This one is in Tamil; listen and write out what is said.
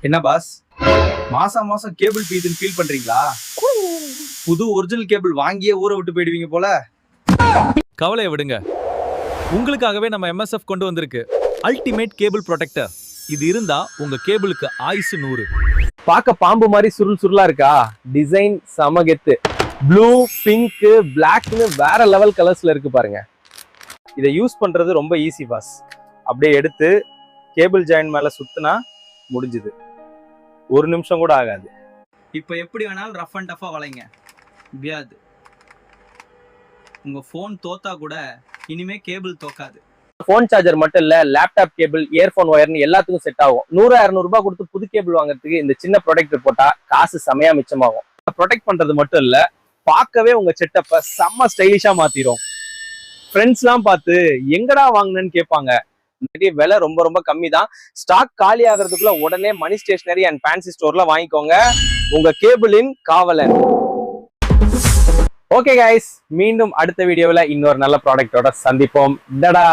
என்ன பாஸ், மாசம் மாசம் கேபிள் பீதுன்னு ஃபீல் பண்றீங்களா? புது ஒரிஜினல் கேபிள் வாங்கியே ஊரை விட்டு போயிடுவீங்க போல. கவலையை விடுங்க, உங்களுக்காகவே நம்ம MSF கொண்டு வந்திருக்கு அல்டிமேட் கேபிள் ப்ரொடெக்டர். இது இருந்தா உங்க கேபிளுக்கு ஆயுசு 100. பார்க்க பாம்பு மாதிரி சுருள் சுருளா இருக்கா? டிசைன் சமகெத்து. ப்ளூ, பிங்க், பிளாக்னு வேற லெவல் கலர்ஸ்ல இருக்கு பாருங்க. இதை யூஸ் பண்றது ரொம்ப ஈஸி பாஸ். அப்படியே எடுத்து கேபிள் ஜாயின் மேல சுத்தினா முடிஞ்சுது. ஒரு நிமிஷம் கூட ஆகாது. இப்ப எப்படி வேணாலும் ரஃப் அண்ட் டஃபா வளைங்க, முடியாது. உங்க போன் தோத்தா கூட இனிமே கேபிள் தோக்காது. போன் சார்ஜர் மட்டும் இல்ல, லேப்டாப் கேபிள், இயர்போன் ஒயர்னு எல்லாத்துக்கும் செட் ஆகும். 100-200 ரூபாய் கொடுத்து புது கேபிள் வாங்குறதுக்கு இந்த சின்ன ப்ரொடெக்டர் போட்டா காசு செமையா மிச்சமாகும். ப்ரொடெக்ட் பண்றது மட்டும் இல்ல, பார்க்கவே உங்க செட்டப்ப செம்ம ஸ்டைலிஷா மாத்திரும். ஃப்ரெண்ட்ஸ் எல்லாம் பார்த்து எங்கடா வாங்கினேன்னு கேட்பாங்க. விலை ரொம்ப ரொம்ப கம்மி தான். ஸ்டாக் காலி ஆகிறதுக்குள்ள உடனே மணி ஸ்டேஷனரி அண்ட் ஃபேன்சி ஸ்டோர்ல வாங்கிக்கோங்க. உங்க கேபிளின் காவலன். ஓகே கைஸ், மீண்டும் அடுத்த வீடியோவில் இன்னொரு நல்ல ப்ராடக்டோட சந்திப்போம். டடா.